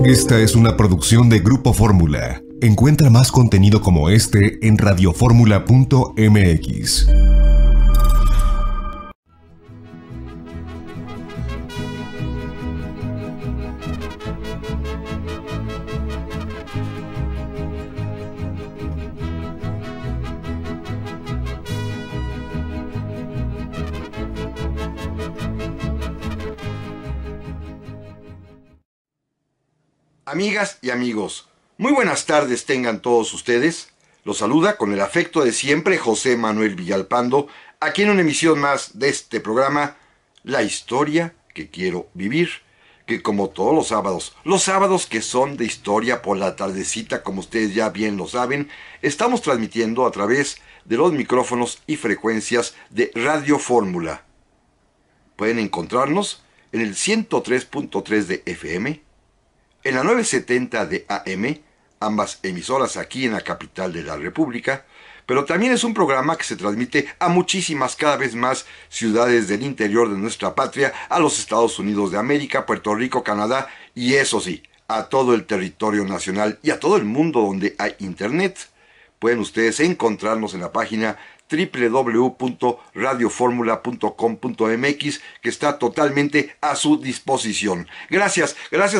Esta es una producción de Grupo Fórmula. Encuentra más contenido como este en radioformula.mx. Amigas y amigos, muy buenas tardes tengan todos ustedes. Los saluda con el afecto de siempre José Manuel Villalpando, aquí en una emisión más de este programa, La Historia que Quiero Vivir, que como todos los sábados que son de historia por la tardecita, como ustedes ya bien lo saben, estamos transmitiendo a través de los micrófonos y frecuencias de Radio Fórmula. Pueden encontrarnos en el 103.3 de FM, en la 970 de AM, ambas emisoras aquí en la capital de la República, pero también es un programa que se transmite a muchísimas, cada vez más ciudades del interior de nuestra patria, a los Estados Unidos de América, Puerto Rico, Canadá y eso sí, a todo el territorio nacional y a todo el mundo donde hay internet. Pueden ustedes encontrarnos en la página www.radioformula.com.mx, que está totalmente a su disposición. Gracias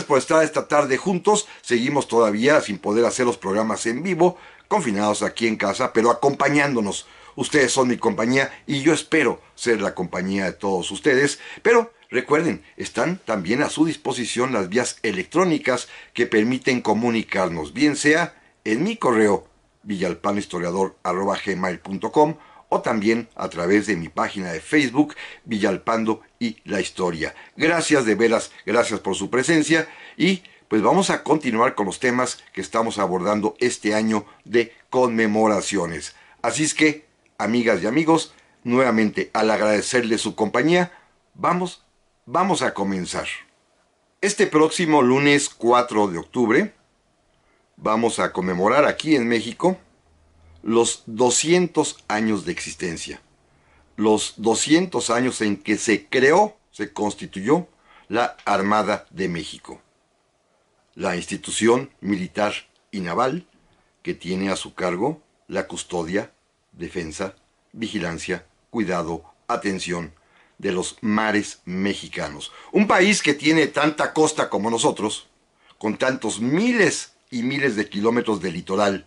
por estar esta tarde juntos. Seguimos todavía sin poder hacer los programas en vivo, confinados aquí en casa, pero acompañándonos. Ustedes son mi compañía y yo espero ser la compañía de todos ustedes. Pero recuerden, están también a su disposición las vías electrónicas que permiten comunicarnos, bien sea en mi correo villalpandohistoriador@gmail.com o también a través de mi página de Facebook, Villalpando y la Historia. Gracias de veras, gracias por su presencia y pues vamos a continuar con los temas que estamos abordando este año de conmemoraciones. Así es que, amigas y amigos, nuevamente al agradecerles su compañía, vamos a comenzar. Este próximo lunes 4 de octubre, vamos a conmemorar aquí en México los 200 años de existencia. Los 200 años en que se constituyó la Armada de México. La institución militar y naval que tiene a su cargo la custodia, defensa, vigilancia, cuidado, atención de los mares mexicanos. Un país que tiene tanta costa como nosotros, con tantos miles y miles de kilómetros de litoral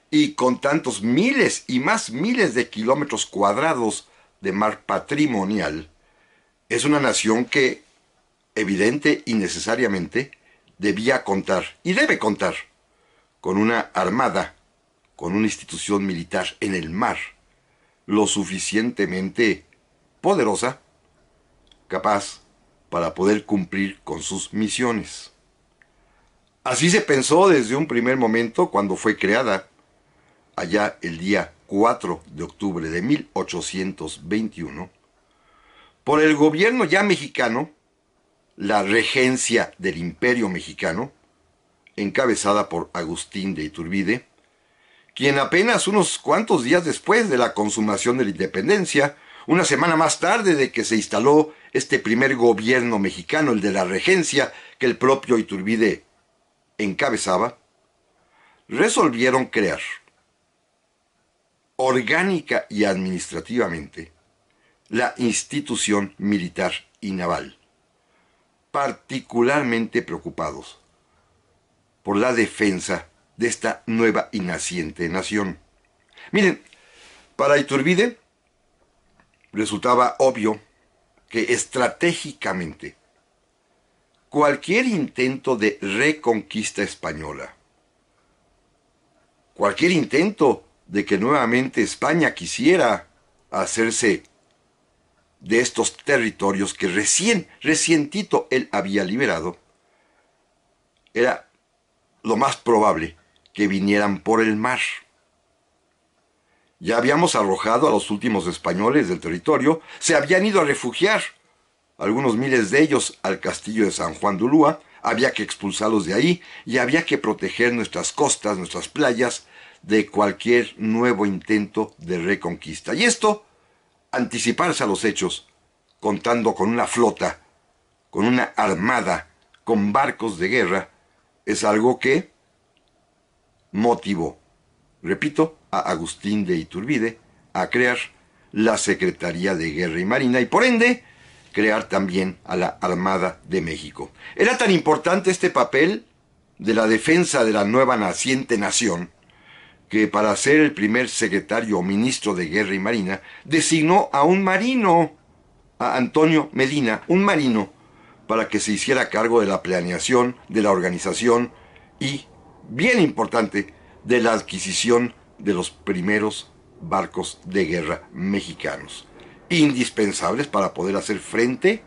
y con tantos miles y más miles de kilómetros cuadrados de mar patrimonial, es una nación que, evidente y necesariamente, debía contar y debe contar con una armada, con una institución militar en el mar, lo suficientemente poderosa, capaz para poder cumplir con sus misiones. Así se pensó desde un primer momento cuando fue creada, allá el día 4 de octubre de 1821, por el gobierno ya mexicano, la regencia del Imperio Mexicano, encabezada por Agustín de Iturbide, quien apenas unos cuantos días después de la consumación de la independencia, una semana más tarde de que se instaló este primer gobierno mexicano, el de la regencia, que el propio Iturbide encabezaba, resolvieron crear, orgánica y administrativamente, la institución militar y naval, particularmente preocupados por la defensa de esta nueva y naciente nación. Miren, para Iturbide resultaba obvio que estratégicamente cualquier intento de reconquista española, cualquier intento de que nuevamente España quisiera hacerse de estos territorios que recientito él había liberado, era lo más probable que vinieran por el mar. Ya habíamos arrojado a los últimos españoles del territorio, se habían ido a refugiar, algunos miles de ellos al castillo de San Juan de Ulúa, había que expulsarlos de ahí y había que proteger nuestras costas, nuestras playas, de cualquier nuevo intento de reconquista. Y esto, anticiparse a los hechos, contando con una flota, con una armada, con barcos de guerra, es algo que motivó, repito, a Agustín de Iturbide a crear la Secretaría de Guerra y Marina y por ende crear también a la Armada de México. Era tan importante este papel de la defensa de la nueva naciente nación que para ser el primer secretario o ministro de Guerra y Marina designó a un marino, a Antonio Medina, un marino, para que se hiciera cargo de la planeación, de la organización y, bien importante, de la adquisición de los primeros barcos de guerra mexicanos, indispensables para poder hacer frente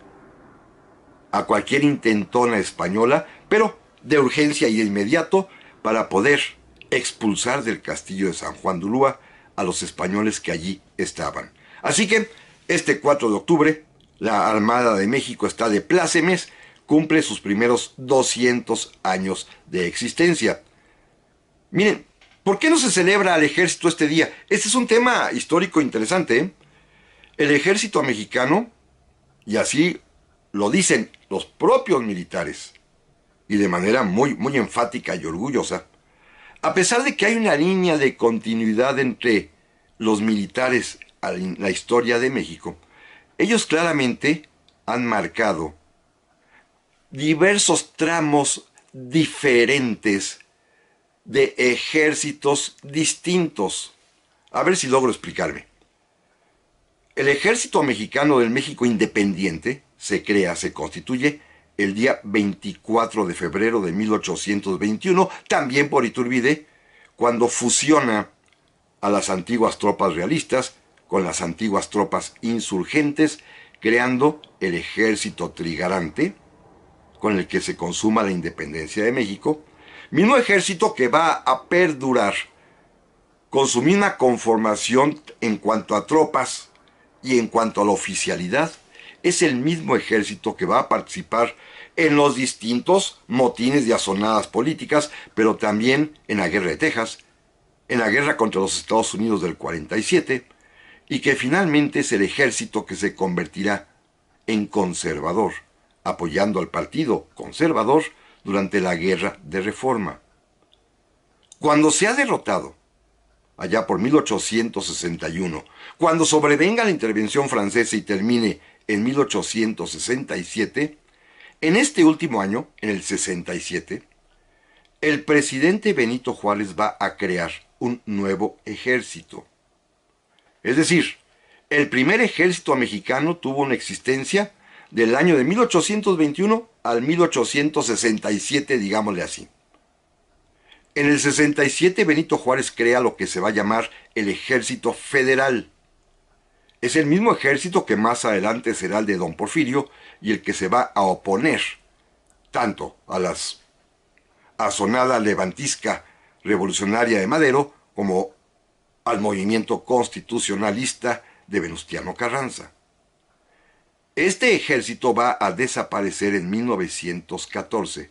a cualquier intentona española, pero de urgencia y de inmediato para poder expulsar del castillo de San Juan de Ulúa a los españoles que allí estaban. Así que este 4 de octubre la Armada de México está de plácemes, cumple sus primeros 200 años de existencia. Miren, ¿por qué no se celebra al ejército este día? Este es un tema histórico interesante, ¿eh? El ejército mexicano, y así lo dicen los propios militares, y de manera muy enfática y orgullosa, a pesar de que hay una línea de continuidad entre los militares en la historia de México, ellos claramente han marcado diversos tramos diferentes de ejércitos distintos. A ver si logro explicarme. El ejército mexicano del México independiente se crea, se constituye el día 24 de febrero de 1821, también por Iturbide, cuando fusiona a las antiguas tropas realistas con las antiguas tropas insurgentes, creando el ejército trigarante, con el que se consuma la independencia de México, mismo ejército que va a perdurar con su misma conformación en cuanto a tropas y en cuanto a la oficialidad. Es el mismo ejército que va a participar en los distintos motines y azonadas políticas, pero también en la guerra de Texas, en la guerra contra los Estados Unidos del 47, y que finalmente es el ejército que se convertirá en conservador, apoyando al partido conservador durante la Guerra de Reforma. Cuando se ha derrotado, allá por 1861, cuando sobrevenga la intervención francesa y termine en 1867, en este último año, en el 67, el presidente Benito Juárez va a crear un nuevo ejército. Es decir, el primer ejército mexicano tuvo una existencia del año de 1821 al 1867, digámosle así. En el 67 Benito Juárez crea lo que se va a llamar el Ejército Federal. Es el mismo ejército que más adelante será el de Don Porfirio y el que se va a oponer tanto a la asonada levantisca revolucionaria de Madero como al movimiento constitucionalista de Venustiano Carranza. Este ejército va a desaparecer en 1914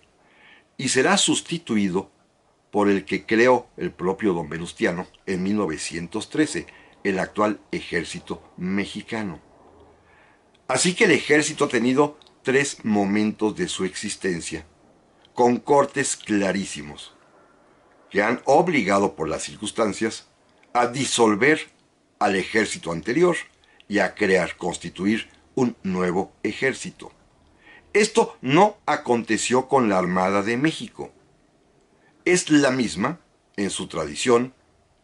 y será sustituido por el que creó el propio don Venustiano en 1913, el actual ejército mexicano. Así que el ejército ha tenido 3 momentos de su existencia, con cortes clarísimos, que han obligado por las circunstancias a disolver al ejército anterior y a crear, constituir un nuevo ejército. Esto no aconteció con la Armada de México. Es la misma en su tradición,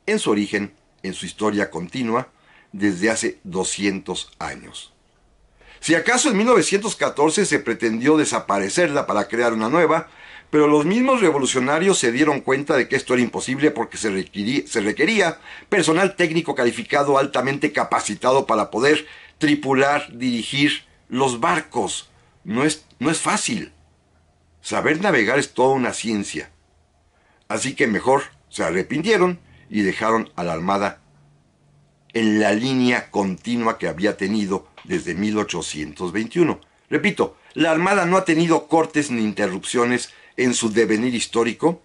en su origen, en su historia continua, desde hace 200 años. Si acaso en 1914 se pretendió desaparecerla para crear una nueva, pero los mismos revolucionarios se dieron cuenta de que esto era imposible porque se requería personal técnico calificado altamente capacitado para poder tripular, dirigir los barcos. No es fácil. Saber navegar es toda una ciencia. Así que mejor se arrepintieron y dejaron a la Armada en la línea continua que había tenido desde 1821. Repito, la Armada no ha tenido cortes ni interrupciones en su devenir histórico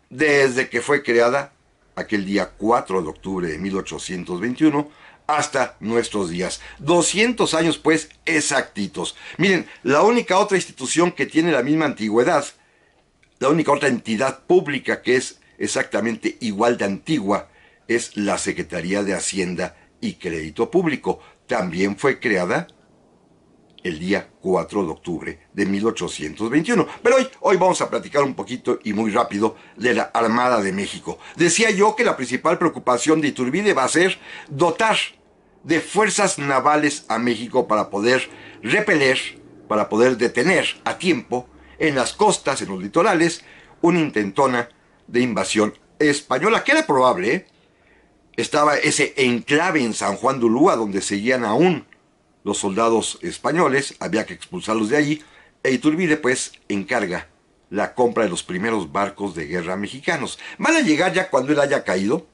desde que fue creada aquel día 4 de octubre de 1821 hasta nuestros días. 200 años pues exactitos. Miren, la única otra institución que tiene la misma antigüedad, La única otra entidad pública que es exactamente igual de antigua es la Secretaría de Hacienda y Crédito Público. También fue creada el día 4 de octubre de 1821. Pero hoy vamos a platicar un poquito y muy rápido de la Armada de México. Decía yo que la principal preocupación de Iturbide va a ser dotar de fuerzas navales a México para poder repeler, para poder detener a tiempo en las costas, en los litorales, una intentona de invasión española, que era probable, ¿eh? Estaba ese enclave en San Juan de Ulúa donde seguían aún los soldados españoles, había que expulsarlos de allí, e Iturbide pues encarga la compra de los primeros barcos de guerra mexicanos. Van a llegar ya cuando él haya caído,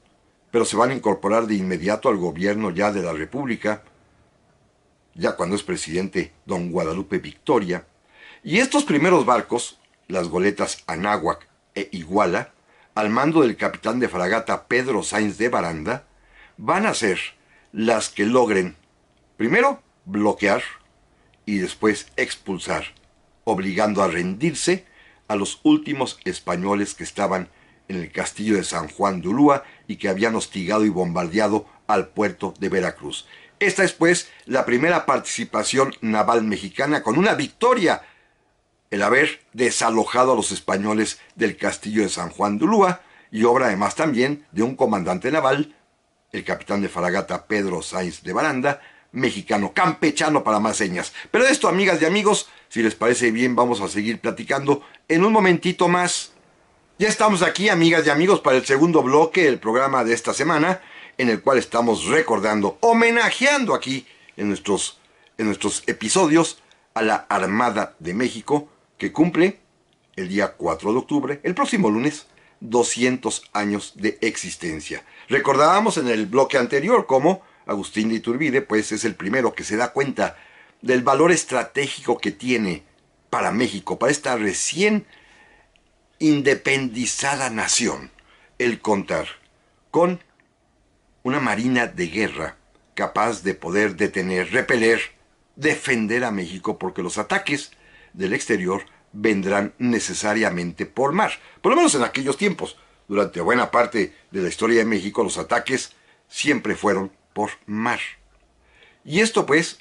pero se van a incorporar de inmediato al gobierno ya de la República, ya cuando es presidente don Guadalupe Victoria. Y estos primeros barcos, las goletas Anáhuac e Iguala, al mando del capitán de fragata Pedro Sáenz de Baranda, van a ser las que logren, primero, bloquear y después expulsar, obligando a rendirse a los últimos españoles que estaban en el castillo de San Juan de Ulúa y que habían hostigado y bombardeado al puerto de Veracruz. Esta es pues la primera participación naval mexicana con una victoria, el haber desalojado a los españoles del castillo de San Juan de Ulúa, y obra además también de un comandante naval, el capitán de fragata Pedro Sáenz de Baranda, mexicano, campechano para más señas. Pero de esto, amigas y amigos, si les parece bien, vamos a seguir platicando en un momentito más. Ya estamos aquí, amigas y amigos, para el segundo bloque del programa de esta semana, en el cual estamos recordando, homenajeando aquí en nuestros episodios a la Armada de México, que cumple el día 4 de octubre, el próximo lunes, 200 años de existencia. Recordábamos en el bloque anterior cómo Agustín de Iturbide pues es el primero que se da cuenta del valor estratégico que tiene para México, para esta recién independizada nación, el contar con una marina de guerra capaz de poder detener, repeler, defender a México, porque los ataques del exterior vendrán necesariamente por mar. Por lo menos en aquellos tiempos, durante buena parte de la historia de México, los ataques siempre fueron por mar. Y esto pues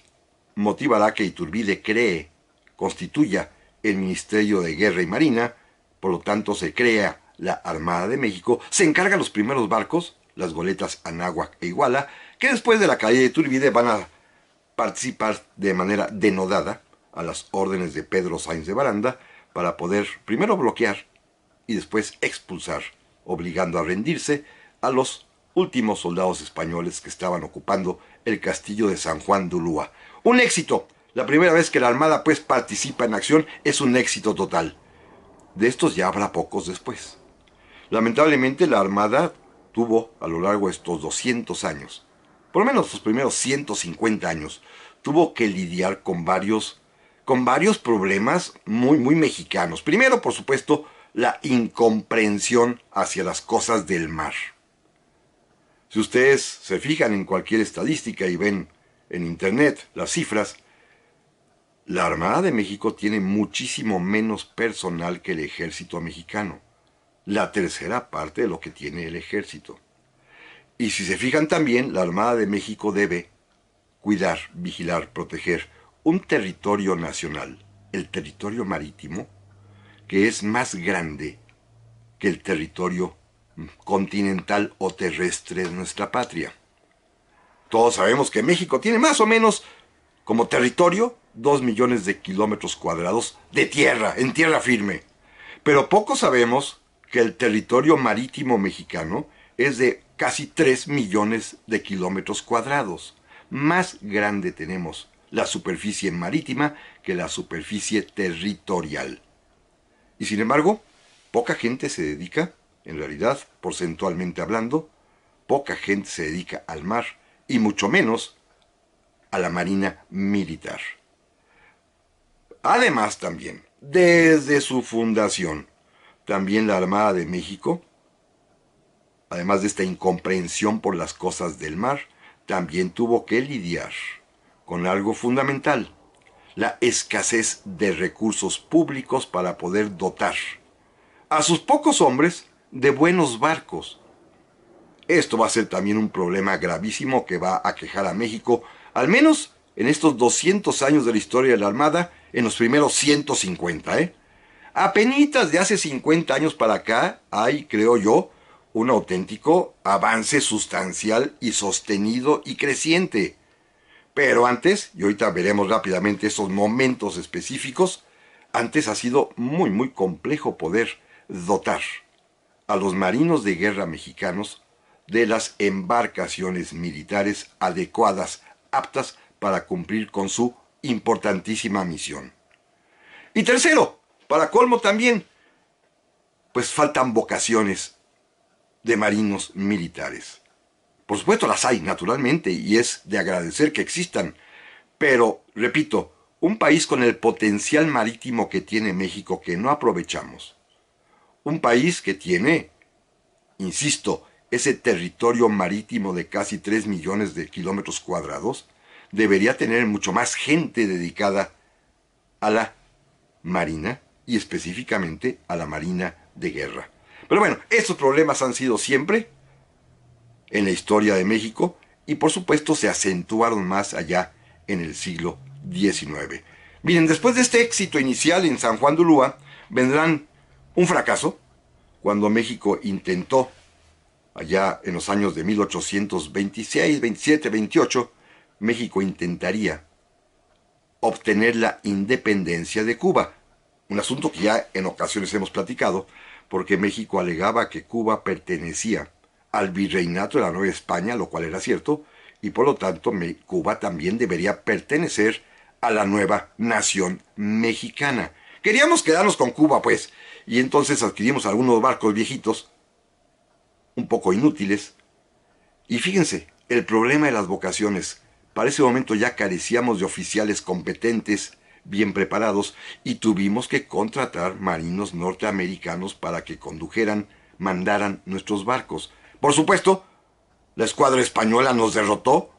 motivará que Iturbide constituya el Ministerio de Guerra y Marina, por lo tanto se crea la Armada de México, se encarga los primeros barcos, las goletas Anáhuac e Iguala, que después de la caída de Iturbide van a participar de manera denodada a las órdenes de Pedro Sáenz de Baranda para poder primero bloquear y después expulsar, obligando a rendirse a los últimos soldados españoles que estaban ocupando el castillo de San Juan de Ulúa. Un éxito. La primera vez que la Armada pues participa en acción es un éxito total. De estos ya habrá pocos después. Lamentablemente la Armada tuvo a lo largo de estos 200 años, por lo menos los primeros 150 años, tuvo que lidiar con varios problemas muy mexicanos. Primero, por supuesto, la incomprensión hacia las cosas del mar. Si ustedes se fijan en cualquier estadística y ven en internet las cifras, la Armada de México tiene muchísimo menos personal que el ejército mexicano. La tercera parte de lo que tiene el ejército. Y si se fijan también, la Armada de México debe cuidar, vigilar, proteger un territorio nacional, el territorio marítimo, que es más grande que el territorio continental o terrestre de nuestra patria. Todos sabemos que México tiene más o menos como territorio 2 millones de kilómetros cuadrados de tierra, en tierra firme. Pero poco sabemos que el territorio marítimo mexicano es de casi 3 millones de kilómetros cuadrados. Más grande tenemos la superficie marítima que la superficie territorial. Y sin embargo, poca gente se dedica, en realidad, porcentualmente hablando, poca gente se dedica al mar, y mucho menos a la marina militar. Además también, desde su fundación, también la Armada de México, además de esta incomprensión por las cosas del mar, también tuvo que lidiar con algo fundamental, la escasez de recursos públicos para poder dotar a sus pocos hombres de buenos barcos. Esto va a ser también un problema gravísimo que va a aquejar a México, al menos en estos 200 años de la historia de la Armada, en los primeros 150, ¿eh? Apenitas de hace 50 años para acá hay, creo yo, un auténtico avance sustancial y sostenido y creciente. Pero antes, y ahorita veremos rápidamente esos momentos específicos, antes ha sido muy complejo poder dotar a los marinos de guerra mexicanos de las embarcaciones militares adecuadas, aptas para cumplir con su importantísima misión. Y tercero, para colmo también, pues faltan vocaciones de marinos militares. Por supuesto las hay, naturalmente, y es de agradecer que existan. Pero, repito, un país con el potencial marítimo que tiene México que no aprovechamos. Un país que tiene, insisto, ese territorio marítimo de casi 3 millones de kilómetros cuadrados, debería tener mucho más gente dedicada a la marina y específicamente a la marina de guerra. Pero bueno, estos problemas han sido siempre en la historia de México y por supuesto se acentuaron más allá en el siglo XIX. Miren, después de este éxito inicial en San Juan de Ulúa, vendrán un fracaso cuando México intentó, allá en los años de 1826, 27, 28, México intentaría obtener la independencia de Cuba. Un asunto que ya en ocasiones hemos platicado, porque México alegaba que Cuba pertenecía al virreinato de la Nueva España, lo cual era cierto, y por lo tanto Cuba también debería pertenecer a la nueva nación mexicana. Queríamos quedarnos con Cuba, pues, y entonces adquirimos algunos barcos viejitos, un poco inútiles, y fíjense, el problema de las vocaciones. Para ese momento ya carecíamos de oficiales competentes, bien preparados, y tuvimos que contratar marinos norteamericanos para que condujeran, mandaran nuestros barcos. Por supuesto, la escuadra española nos derrotó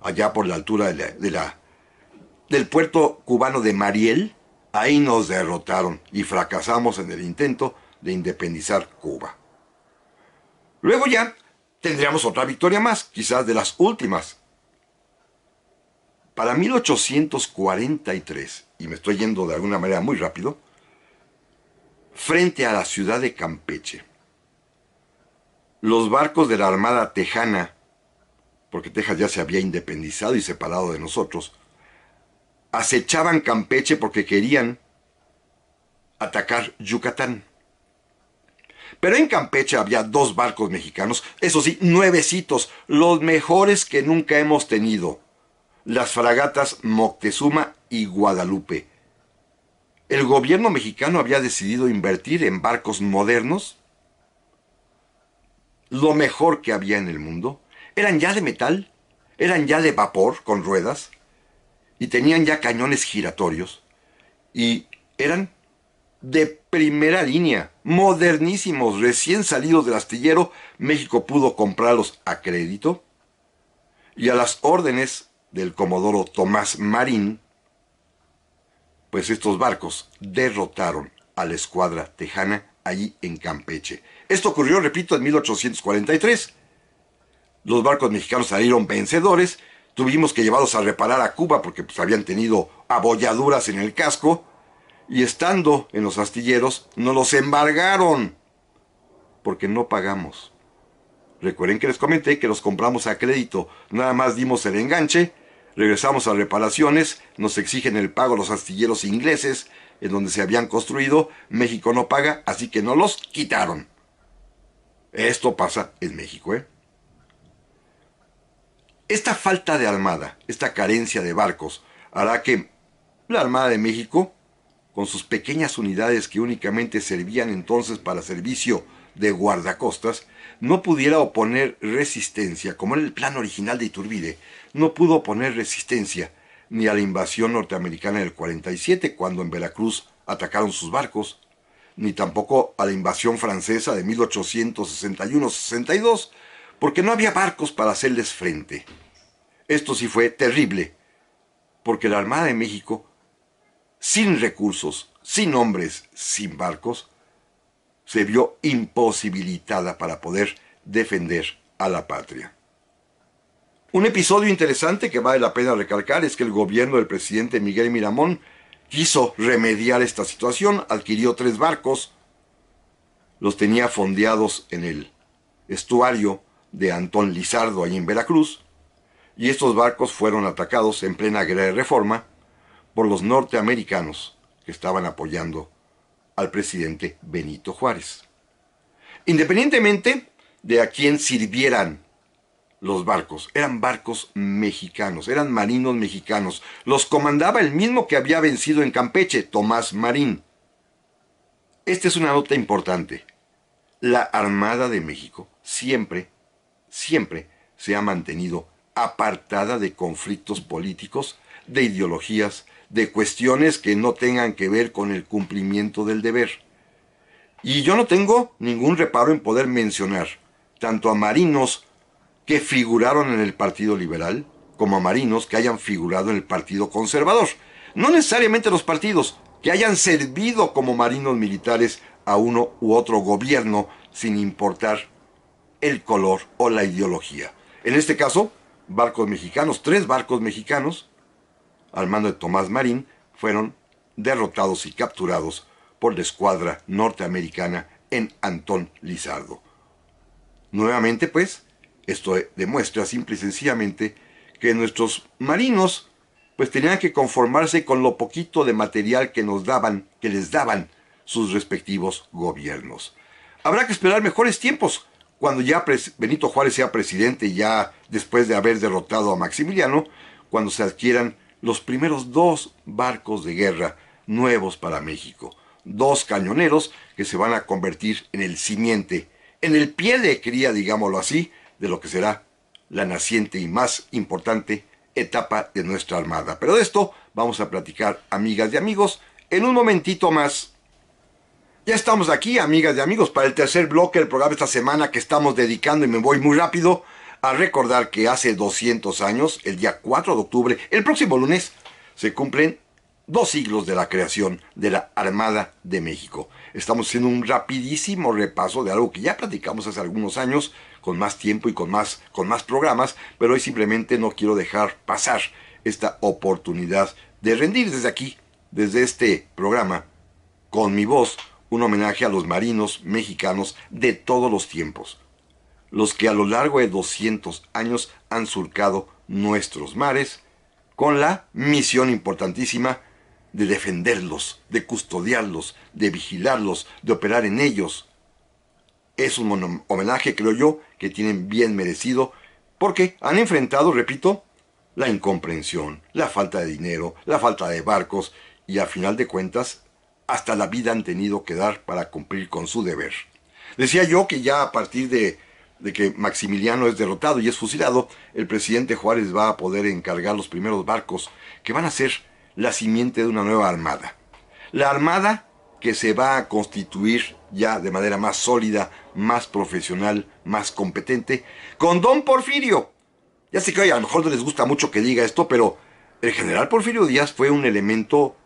allá por la altura del puerto cubano de Mariel. Ahí nos derrotaron y fracasamos en el intento de independizar Cuba. Luego ya tendríamos otra victoria más, quizás de las últimas. Para 1843, y me estoy yendo de alguna manera muy rápido, frente a la ciudad de Campeche, los barcos de la Armada Tejana, porque Texas ya se había independizado y separado de nosotros, acechaban Campeche porque querían atacar Yucatán. Pero en Campeche había 2 barcos mexicanos, eso sí, nuevecitos, los mejores que nunca hemos tenido. Las fragatas Moctezuma y Guadalupe. El gobierno mexicano había decidido invertir en barcos modernos, lo mejor que había en el mundo. Eran ya de metal, eran ya de vapor con ruedas, y tenían ya cañones giratorios, y eran de primera línea, modernísimos, recién salidos del astillero. México pudo comprarlos a crédito, y a las órdenes del comodoro Tomás Marín, pues estos barcos derrotaron a la escuadra tejana allí en Campeche. Esto ocurrió, repito, en 1843. Los barcos mexicanos salieron vencedores, tuvimos que llevarlos a reparar a Cuba porque pues, habían tenido abolladuras en el casco, y estando en los astilleros nos los embargaron porque no pagamos. Recuerden que les comenté que los compramos a crédito, nada más dimos el enganche, regresamos a reparaciones, nos exigen el pago los astilleros ingleses en donde se habían construido, México no paga, así que no los quitaron. Esto pasa en México, ¿eh? Esta falta de armada, esta carencia de barcos, hará que la Armada de México, con sus pequeñas unidades que únicamente servían entonces para servicio de guardacostas, no pudiera oponer resistencia, como en el plan original de Iturbide, no pudo oponer resistencia ni a la invasión norteamericana del 47, cuando en Veracruz atacaron sus barcos, ni tampoco a la invasión francesa de 1861-62, porque no había barcos para hacerles frente. Esto sí fue terrible, porque la Armada de México, sin recursos, sin hombres, sin barcos, se vio imposibilitada para poder defender a la patria. Un episodio interesante que vale la pena recalcar es que el gobierno del presidente Miguel Miramón quiso remediar esta situación, adquirió 3 barcos, los tenía fondeados en el estuario de Antón Lizardo, allí en Veracruz, y estos barcos fueron atacados en plena guerra de reforma por los norteamericanos que estaban apoyando al presidente Benito Juárez. Independientemente de a quién sirvieran los barcos, eran barcos mexicanos, eran marinos mexicanos. Los comandaba el mismo que había vencido en Campeche, Tomás Marín. Esta es una nota importante. La Armada de México siempre se ha mantenido apartada de conflictos políticos, de ideologías, de cuestiones que no tengan que ver con el cumplimiento del deber. Y yo no tengo ningún reparo en poder mencionar tanto a marinos que figuraron en el Partido Liberal, como a marinos que hayan figurado en el Partido Conservador. No necesariamente los partidos, que hayan servido como marinos militares a uno u otro gobierno, sin importar el color o la ideología. En este caso, barcos mexicanos, 3 barcos mexicanos, al mando de Tomás Marín, fueron derrotados y capturados por la escuadra norteamericana en Antón Lizardo. Nuevamente, pues, esto demuestra simple y sencillamente que nuestros marinos pues tenían que conformarse con lo poquito de material que les daban sus respectivos gobiernos. Habrá que esperar mejores tiempos, cuando ya Benito Juárez sea presidente, ya después de haber derrotado a Maximiliano, cuando se adquieran los primeros 2 barcos de guerra nuevos para México. 2 cañoneros que se van a convertir en el simiente, en el pie de cría, digámoslo así, de lo que será la naciente y más importante etapa de nuestra armada. Pero de esto vamos a platicar, amigas y amigos, en un momentito más. Ya estamos aquí, amigas y amigos, para el tercer bloque del programa esta semana, que estamos dedicando, y me voy muy rápido, a recordar que hace 200 años, el día 4 de octubre, el próximo lunes, se cumplen 2 siglos de la creación de la Armada de México. Estamos haciendo un rapidísimo repaso de algo que ya platicamos hace algunos años, con más tiempo y con más programas, pero hoy simplemente no quiero dejar pasar esta oportunidad de rendir desde aquí, desde este programa, con mi voz, un homenaje a los marinos mexicanos de todos los tiempos, los que a lo largo de 200 años han surcado nuestros mares, con la misión importantísima de defenderlos, de custodiarlos, de vigilarlos, de operar en ellos. Es un homenaje, creo yo, que tienen bien merecido, porque han enfrentado, repito, la incomprensión, la falta de dinero, la falta de barcos, y a final de cuentas, hasta la vida han tenido que dar para cumplir con su deber. Decía yo que ya a partir de que Maximiliano es derrotado y es fusilado, el presidente Juárez va a poder encargar los primeros barcos que van a ser la simiente de una nueva armada. La armada que se va a constituir ya de manera más sólida, más profesional, más competente, con Don Porfirio. Ya sé que hoy a lo mejor no les gusta mucho que diga esto, pero el general Porfirio Díaz fue un elemento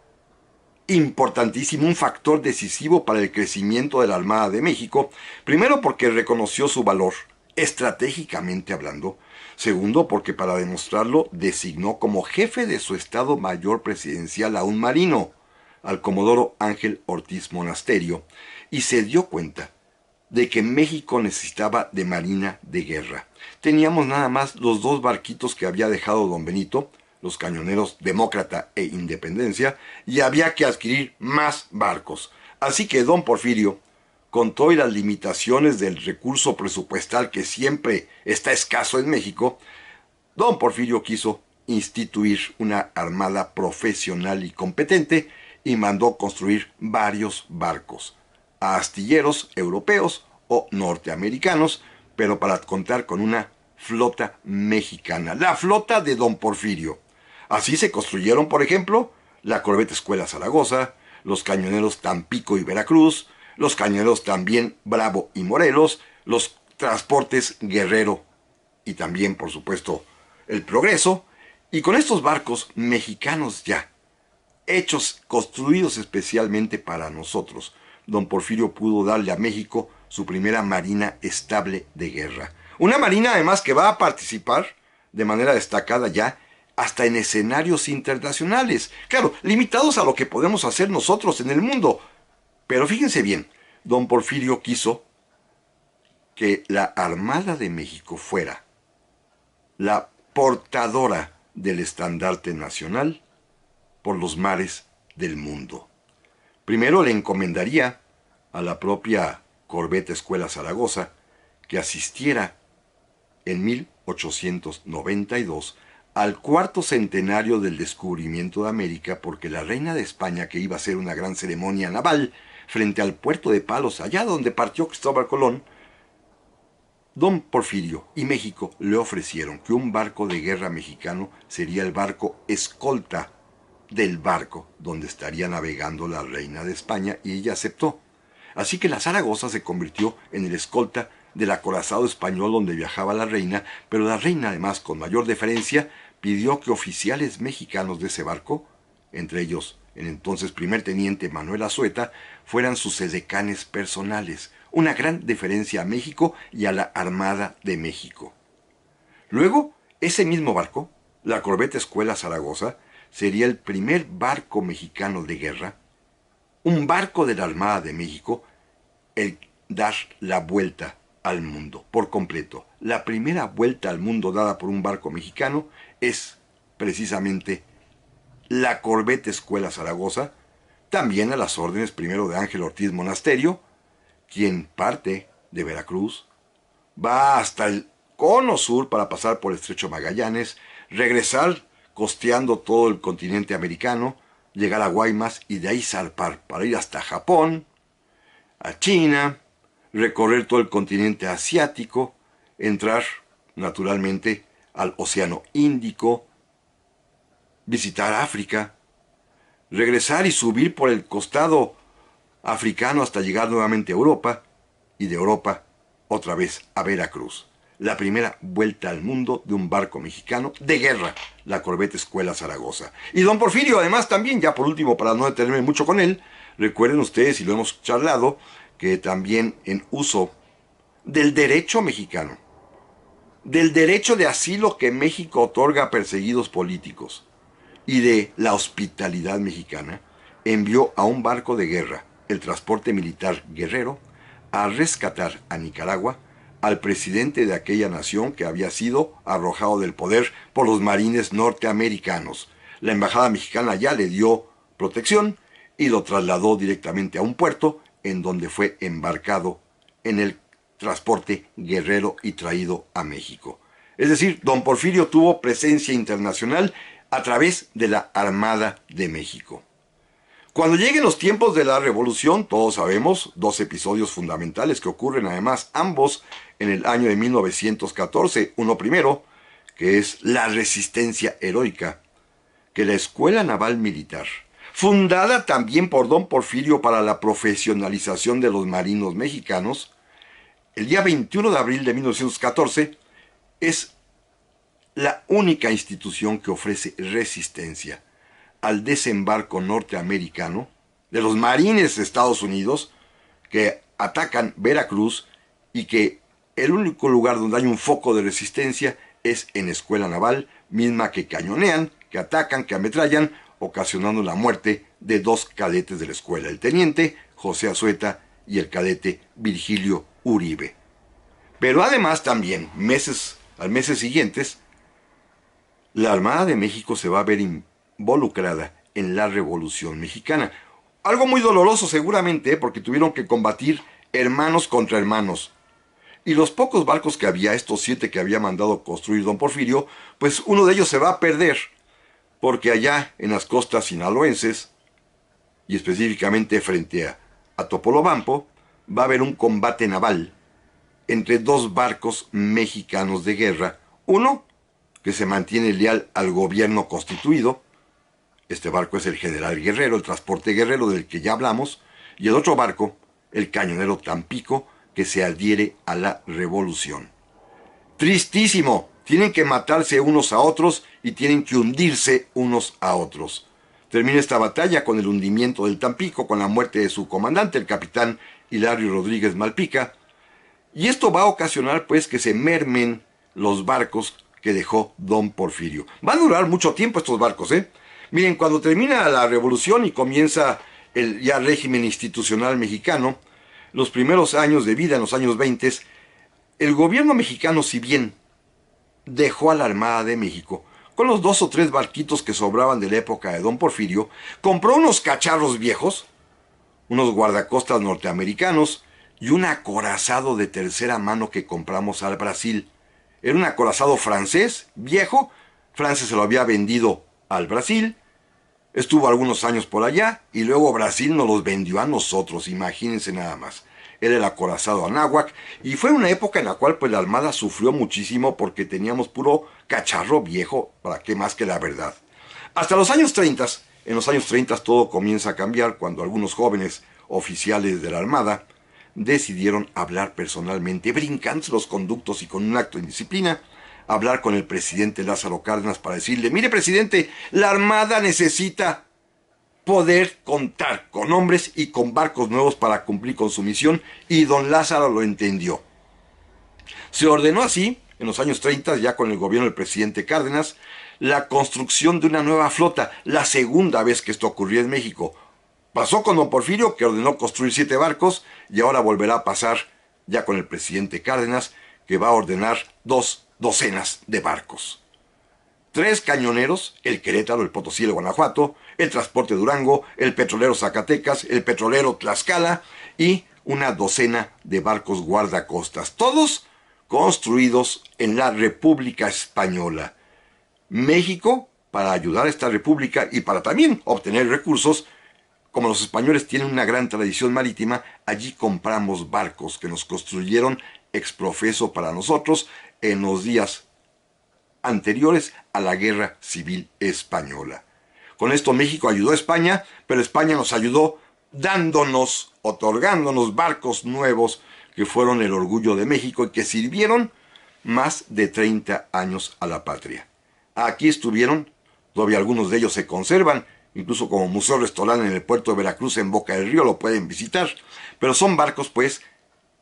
importantísimo, un factor decisivo para el crecimiento de la Armada de México, primero porque reconoció su valor, estratégicamente hablando, segundo porque para demostrarlo designó como jefe de su Estado Mayor Presidencial a un marino, al comodoro Ángel Ortiz Monasterio, y se dio cuenta de que México necesitaba de marina de guerra. Teníamos nada más los 2 barquitos que había dejado don Benito, los cañoneros Demócrata e Independencia, y había que adquirir más barcos. Así que don Porfirio, con todas las limitaciones del recurso presupuestal que siempre está escaso en México, don Porfirio quiso instituir una armada profesional y competente y mandó construir varios barcos, a astilleros europeos o norteamericanos, pero para contar con una flota mexicana, la flota de don Porfirio. Así se construyeron, por ejemplo, la corbeta Escuela Zaragoza, los cañoneros Tampico y Veracruz, los cañoneros también Bravo y Morelos, los transportes Guerrero y también, por supuesto, el Progreso. Y con estos barcos mexicanos ya, hechos, construidos especialmente para nosotros, don Porfirio pudo darle a México su primera marina estable de guerra. Una marina además que va a participar de manera destacada ya hasta en escenarios internacionales. Claro, limitados a lo que podemos hacer nosotros en el mundo. Pero fíjense bien, don Porfirio quiso que la Armada de México fuera la portadora del estandarte nacional por los mares del mundo. Primero le encomendaría a la propia corbeta Escuela Zaragoza que asistiera en 1892 al cuarto centenario del descubrimiento de América, porque la reina de España, que iba a hacer una gran ceremonia naval frente al puerto de Palos, allá donde partió Cristóbal Colón, don Porfirio y México le ofrecieron que un barco de guerra mexicano sería el barco escolta del barco donde estaría navegando la reina de España, y ella aceptó. Así que la Zaragoza se convirtió en el escolta del acorazado español donde viajaba la reina, pero la reina además, con mayor deferencia, pidió que oficiales mexicanos de ese barco, entre ellos el entonces primer teniente Manuel Azueta, fueran sus edecanes personales, una gran deferencia a México y a la Armada de México. Luego, ese mismo barco, la corbeta Escuela Zaragoza, sería el primer barco mexicano de guerra, un barco de la Armada de México, el dar la vuelta al mundo por completo. La primera vuelta al mundo dada por un barco mexicano es precisamente la corbeta Escuela Zaragoza, también a las órdenes primero de Ángel Ortiz Monasterio, quien parte de Veracruz, va hasta el cono sur para pasar por el Estrecho Magallanes, regresar costeando todo el continente americano, llegar a Guaymas y de ahí zarpar para ir hasta Japón, a China, recorrer todo el continente asiático, entrar naturalmente al Océano Índico, visitar África, regresar y subir por el costado africano hasta llegar nuevamente a Europa, y de Europa otra vez a Veracruz. La primera vuelta al mundo de un barco mexicano de guerra, la corbeta Escuela Zaragoza. Y don Porfirio además también, ya por último para no detenerme mucho con él, recuerden ustedes, y lo hemos charlado, que también en uso del derecho mexicano, del derecho de asilo que México otorga a perseguidos políticos y de la hospitalidad mexicana, envió a un barco de guerra, el transporte militar Guerrero, a rescatar a Nicaragua al presidente de aquella nación que había sido arrojado del poder por los marines norteamericanos. La embajada mexicana ya le dio protección y lo trasladó directamente a un puerto en donde fue embarcado en el transporte Guerrero y traído a México. Es decir, don Porfirio tuvo presencia internacional a través de la Armada de México. Cuando lleguen los tiempos de la Revolución, todos sabemos, dos episodios fundamentales que ocurren además ambos en el año de 1914. Uno primero, que es la resistencia heroica, que la Escuela Naval Militar, fundada también por don Porfirio para la profesionalización de los marinos mexicanos, el día 21 de abril de 1914, es la única institución que ofrece resistencia al desembarco norteamericano de los marines de Estados Unidos que atacan Veracruz, y que el único lugar donde hay un foco de resistencia es en Escuela Naval, misma que cañonean, que atacan, que ametrallan, ocasionando la muerte de dos cadetes de la escuela, el teniente José Azueta y el cadete Virgilio Uribe. Pero además también, al meses siguientes, la Armada de México se va a ver involucrada en la Revolución Mexicana. Algo muy doloroso seguramente, porque tuvieron que combatir hermanos contra hermanos. Y los pocos barcos que había, estos 7 que había mandado construir don Porfirio, pues uno de ellos se va a perder, porque allá en las costas sinaloenses, y específicamente frente a Topolobampo, va a haber un combate naval entre dos barcos mexicanos de guerra. Uno que se mantiene leal al gobierno constituido, este barco es el General Guerrero, el transporte Guerrero del que ya hablamos, y el otro barco, el cañonero Tampico, que se adhiere a la revolución. Tristísimo, tienen que matarse unos a otros y tienen que hundirse unos a otros. Termina esta batalla con el hundimiento del Tampico, con la muerte de su comandante, el capitán Hilario Rodríguez Malpica, y esto va a ocasionar pues que se mermen los barcos que dejó don Porfirio. Va a durar mucho tiempo estos barcos, ¿eh? Miren, cuando termina la revolución y comienza el ya régimen institucional mexicano, los primeros años de vida, en los años 20, el gobierno mexicano, si bien dejó a la Armada de México, con los 2 o 3 barquitos que sobraban de la época de don Porfirio, compró unos cacharros viejos, unos guardacostas norteamericanos y un acorazado de tercera mano que compramos al Brasil. Era un acorazado francés, viejo. Francia se lo había vendido al Brasil. Estuvo algunos años por allá y luego Brasil nos los vendió a nosotros, imagínense nada más. Era el acorazado Anáhuac y fue una época en la cual pues la Armada sufrió muchísimo porque teníamos puro cacharro viejo, para qué más que la verdad. Hasta los años 30, en los años 30 todo comienza a cambiar cuando algunos jóvenes oficiales de la Armada decidieron hablar personalmente, brincándose los conductos y con un acto de disciplina, hablar con el presidente Lázaro Cárdenas para decirle: mire, presidente, la Armada necesita poder contar con hombres y con barcos nuevos para cumplir con su misión, y don Lázaro lo entendió. Se ordenó así, en los años 30, ya con el gobierno del presidente Cárdenas, la construcción de una nueva flota, la segunda vez que esto ocurrió en México. Pasó con don Porfirio, que ordenó construir 7 barcos, y ahora volverá a pasar ya con el presidente Cárdenas, que va a ordenar 2 docenas de barcos. 3 cañoneros, el Querétaro, el Potosí, el Guanajuato, el Transporte Durango, el Petrolero Zacatecas, el Petrolero Tlaxcala y una docena de barcos guardacostas, todos construidos en la República Española. México, para ayudar a esta república y para también obtener recursos, como los españoles tienen una gran tradición marítima, allí compramos barcos que nos construyeron ex profeso para nosotros en los días anteriores a la Guerra Civil Española. Con esto México ayudó a España, pero España nos ayudó dándonos, otorgándonos barcos nuevos que fueron el orgullo de México y que sirvieron más de 30 años a la patria. Aquí estuvieron, todavía algunos de ellos se conservan, incluso como Museo Restaurante en el puerto de Veracruz, en Boca del Río, lo pueden visitar, pero son barcos pues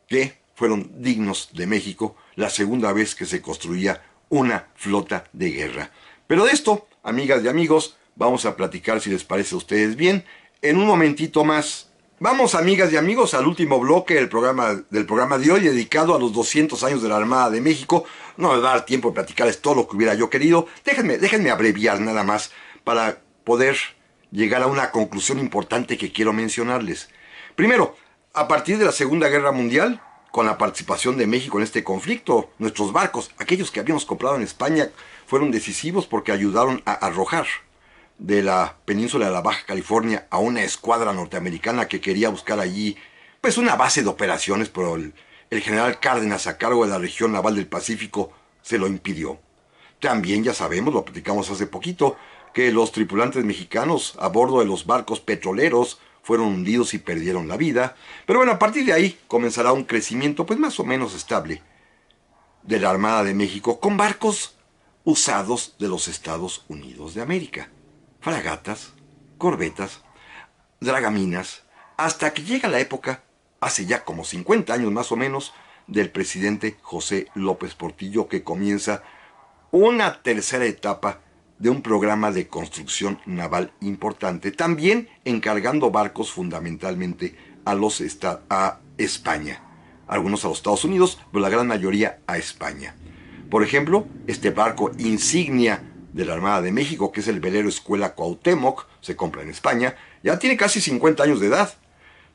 que fueron dignos de México, la segunda vez que se construía una flota de guerra. Pero de esto, amigas y amigos, vamos a platicar, si les parece a ustedes bien, en un momentito más. Vamos, amigas y amigos, al último bloque del programa de hoy, dedicado a los 200 años de la Armada de México. No me va a dar tiempo de platicarles todo lo que hubiera yo querido. Déjenme abreviar nada más para poder llegar a una conclusión importante que quiero mencionarles. Primero, a partir de la Segunda Guerra Mundial, con la participación de México en este conflicto, nuestros barcos, aquellos que habíamos comprado en España, fueron decisivos porque ayudaron a arrojar de la península de la Baja California a una escuadra norteamericana que quería buscar allí pues una base de operaciones, pero el general Cárdenas, a cargo de la región naval del Pacífico, se lo impidió. También ya sabemos, lo platicamos hace poquito, que los tripulantes mexicanos a bordo de los barcos petroleros fueron hundidos y perdieron la vida. Pero bueno, a partir de ahí comenzará un crecimiento pues más o menos estable de la Armada de México con barcos usados de los Estados Unidos de América. Fragatas, corbetas, dragaminas, hasta que llega la época, hace ya como 50 años más o menos, del presidente José López Portillo, que comienza una tercera etapa de un programa de construcción naval importante, también encargando barcos fundamentalmente a España. Algunos a los Estados Unidos, pero la gran mayoría a España. Por ejemplo, este barco insignia de la Armada de México, que es el velero Escuela Cuauhtémoc, se compra en España, ya tiene casi 50 años de edad.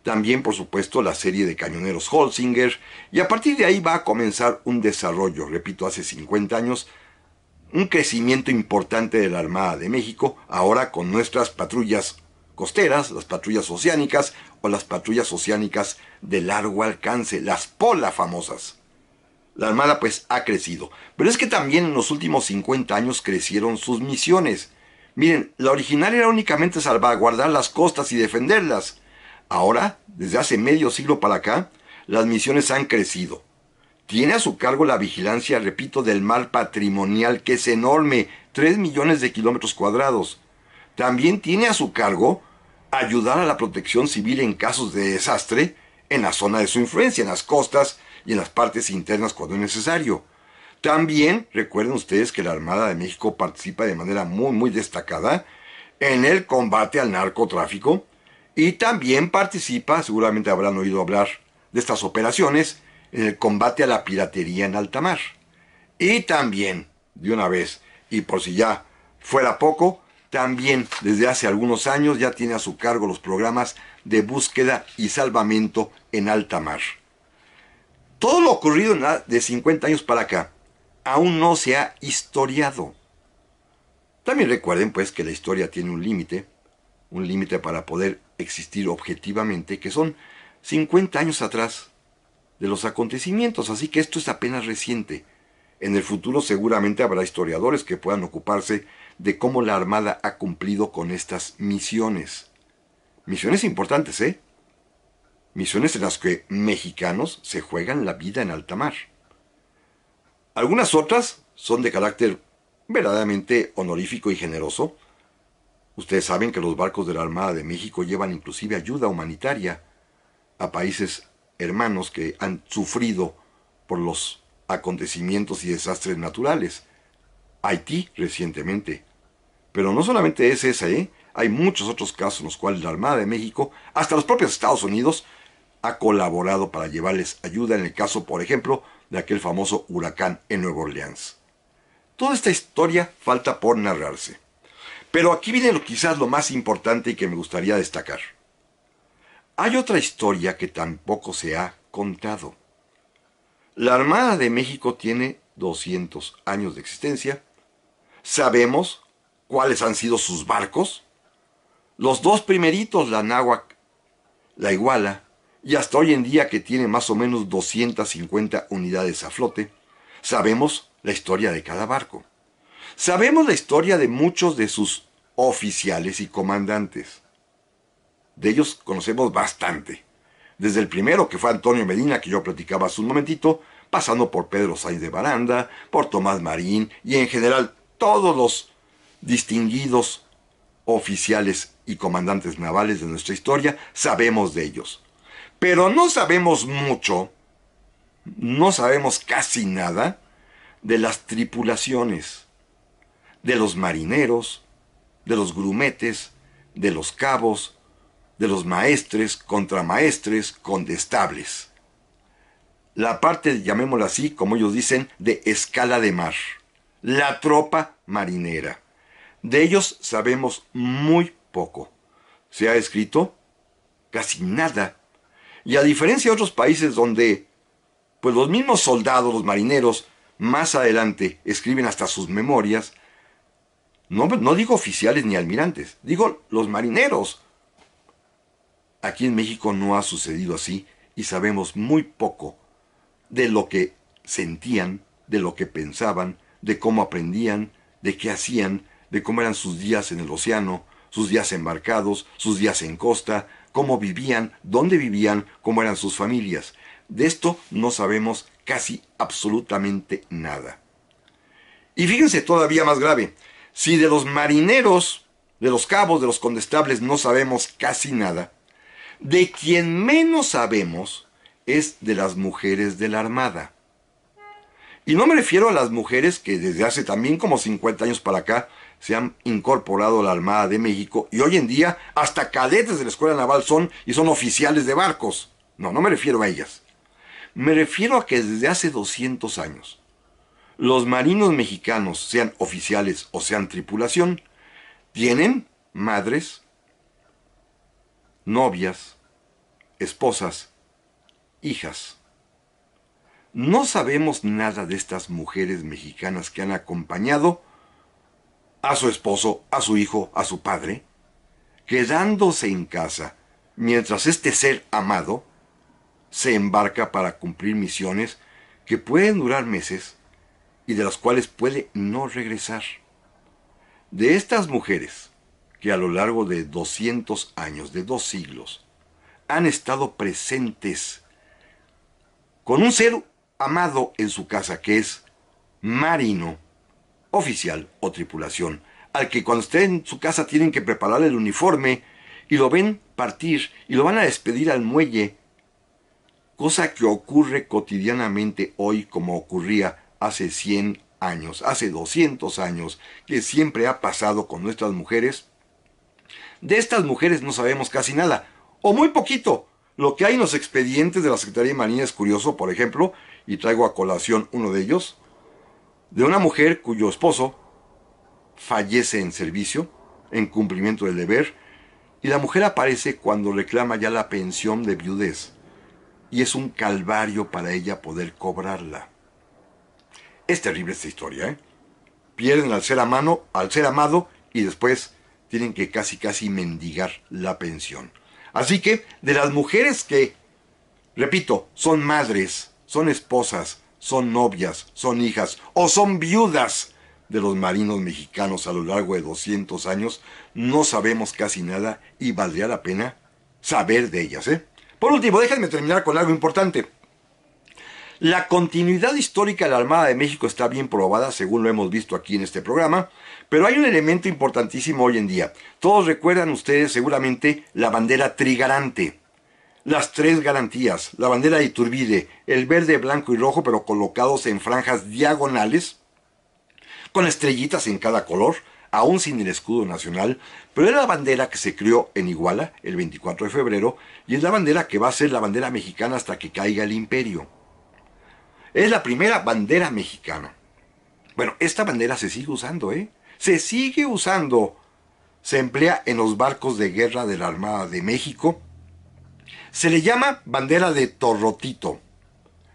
También, por supuesto, la serie de cañoneros Holsinger, y a partir de ahí va a comenzar un desarrollo, repito, hace 50 años, un crecimiento importante de la Armada de México, ahora con nuestras patrullas costeras, las patrullas oceánicas o las patrullas oceánicas de largo alcance, las POLA famosas. La Armada pues ha crecido, pero es que también en los últimos 50 años crecieron sus misiones. Miren, la original era únicamente salvaguardar las costas y defenderlas. Ahora, desde hace medio siglo para acá, las misiones han crecido. Tiene a su cargo la vigilancia, repito, del mar patrimonial, que es enorme, 3 millones de kilómetros cuadrados. También tiene a su cargo ayudar a la protección civil en casos de desastre en la zona de su influencia, en las costas y en las partes internas cuando es necesario. También recuerden ustedes que la Armada de México participa de manera muy destacada en el combate al narcotráfico y también participa, seguramente habrán oído hablar de estas operaciones, en el combate a la piratería en alta mar. Y también, de una vez, y por si ya fuera poco, también desde hace algunos años ya tiene a su cargo los programas de búsqueda y salvamento en alta mar. Todo lo ocurrido de 50 años para acá aún no se ha historiado. También recuerden pues que la historia tiene un límite para poder existir objetivamente, que son 50 años atrás de los acontecimientos, así que esto es apenas reciente. En el futuro seguramente habrá historiadores que puedan ocuparse de cómo la Armada ha cumplido con estas misiones. Misiones importantes, ¿eh? Misiones en las que mexicanos se juegan la vida en alta mar. Algunas otras son de carácter verdaderamente honorífico y generoso. Ustedes saben que los barcos de la Armada de México llevan inclusive ayuda humanitaria a países hermanos que han sufrido por los acontecimientos y desastres naturales. Haití recientemente. Pero no solamente es esa, hay muchos otros casos en los cuales la Armada de México, hasta los propios Estados Unidos, ha colaborado para llevarles ayuda en el caso, por ejemplo, de aquel famoso huracán en Nueva Orleans. Toda esta historia falta por narrarse. Pero aquí viene quizás lo más importante y que me gustaría destacar. Hay otra historia que tampoco se ha contado. La Armada de México tiene 200 años de existencia. Sabemos cuáles han sido sus barcos. Los dos primeritos, la Náhuac, la Iguala, y hasta hoy en día que tiene más o menos 250 unidades a flote. Sabemos la historia de cada barco. Sabemos la historia de muchos de sus oficiales y comandantes. De ellos conocemos bastante. Desde el primero, que fue Antonio Medina, que yo platicaba hace un momentito, pasando por Pedro Sáenz de Baranda, por Tomás Marín y en general todos los distinguidos oficiales y comandantes navales de nuestra historia, sabemos de ellos. Pero no sabemos mucho, no sabemos casi nada de las tripulaciones, de los marineros, de los grumetes, de los cabos, de los maestres, contramaestres, condestables. La parte, llamémosla así, como ellos dicen, de escala de mar. La tropa marinera. De ellos sabemos muy poco. Se ha escrito casi nada. Y a diferencia de otros países donde, pues los mismos soldados, los marineros, más adelante escriben hasta sus memorias, no digo oficiales ni almirantes, digo los marineros. Aquí en México no ha sucedido así y sabemos muy poco de lo que sentían, de lo que pensaban, de cómo aprendían, de qué hacían, de cómo eran sus días en el océano, sus días embarcados, sus días en costa, cómo vivían, dónde vivían, cómo eran sus familias. De esto no sabemos casi absolutamente nada. Y fíjense todavía más grave, si de los marineros, de los cabos, de los condestables no sabemos casi nada, de quien menos sabemos es de las mujeres de la Armada. Y no me refiero a las mujeres que desde hace también como 50 años para acá se han incorporado a la Armada de México y hoy en día hasta cadetes de la Escuela Naval son y son oficiales de barcos. No me refiero a ellas. Me refiero a que desde hace 200 años los marinos mexicanos, sean oficiales o sean tripulación, tienen madres, novias, esposas, hijas. No sabemos nada de estas mujeres mexicanas que han acompañado a su esposo, a su hijo, a su padre, quedándose en casa mientras este ser amado se embarca para cumplir misiones que pueden durar meses y de las cuales puede no regresar. De estas mujeres que a lo largo de 200 años, de 2 siglos, han estado presentes con un ser amado en su casa que es marino, oficial o tripulación, al que cuando esté en su casa tienen que preparar el uniforme y lo ven partir y lo van a despedir al muelle, cosa que ocurre cotidianamente hoy como ocurría hace 100 años, hace 200 años, que siempre ha pasado con nuestras mujeres. De estas mujeres no sabemos casi nada, o muy poquito. Lo que hay en los expedientes de la Secretaría de Marina es curioso, por ejemplo, y traigo a colación uno de ellos, de una mujer cuyo esposo fallece en servicio, en cumplimiento del deber, y la mujer aparece cuando reclama ya la pensión de viudez, y es un calvario para ella poder cobrarla. Es terrible esta historia, ¿eh? Pierden al ser amado, y después tienen que casi mendigar la pensión. Así que, de las mujeres que, repito, son madres, son esposas, son novias, son hijas o son viudas de los marinos mexicanos a lo largo de 200 años, no sabemos casi nada y valdría la pena saber de ellas, ¿eh? Por último, déjenme terminar con algo importante. La continuidad histórica de la Armada de México está bien probada, según lo hemos visto aquí en este programa, pero hay un elemento importantísimo hoy en día. Todos recuerdan ustedes seguramente la bandera trigarante, las 3 garantías, la bandera de Iturbide, el verde, blanco y rojo, pero colocados en franjas diagonales, con estrellitas en cada color, aún sin el escudo nacional, pero es la bandera que se creó en Iguala el 24 de febrero y es la bandera que va a ser la bandera mexicana hasta que caiga el imperio. Es la primera bandera mexicana. Bueno, esta bandera se sigue usando, ¿eh? Se sigue usando. Se emplea en los barcos de guerra de la Armada de México. Se le llama bandera de torrotito.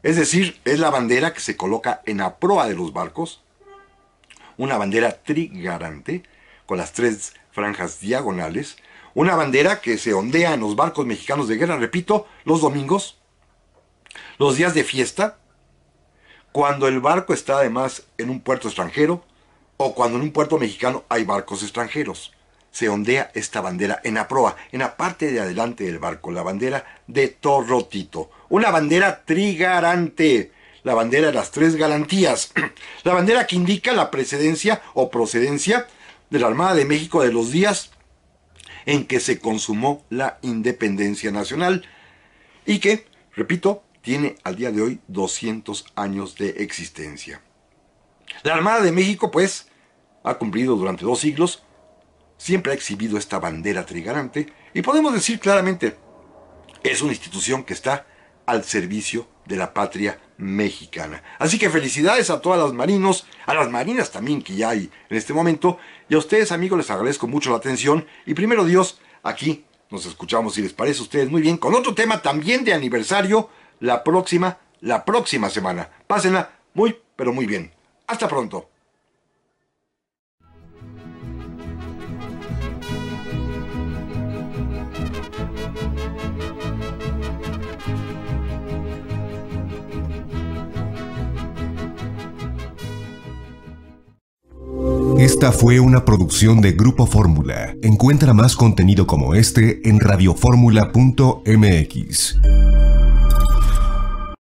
Es decir, es la bandera que se coloca en la proa de los barcos. Una bandera trigarante, con las 3 franjas diagonales. Una bandera que se ondea en los barcos mexicanos de guerra, repito, los domingos, los días de fiesta, cuando el barco está además en un puerto extranjero o cuando en un puerto mexicano hay barcos extranjeros. Se ondea esta bandera en la proa, en la parte de adelante del barco, la bandera de torrotito. Una bandera trigarante, la bandera de las 3 garantías, la bandera que indica la precedencia o procedencia de la Armada de México de los días en que se consumó la independencia nacional y que, repito, tiene al día de hoy 200 años de existencia. La Armada de México, pues, ha cumplido durante 2 siglos, siempre ha exhibido esta bandera trigarante y podemos decir claramente, es una institución que está al servicio de la patria mexicana. Así que felicidades a todos los marinos, a las marinas también que ya hay en este momento, y a ustedes, amigos, les agradezco mucho la atención y primero Dios, aquí nos escuchamos, si les parece a ustedes muy bien, con otro tema también de aniversario, la próxima semana. Pásenla muy, pero muy bien. Hasta pronto. Esta fue una producción de Grupo Fórmula. Encuentra más contenido como este en radioformula.mx.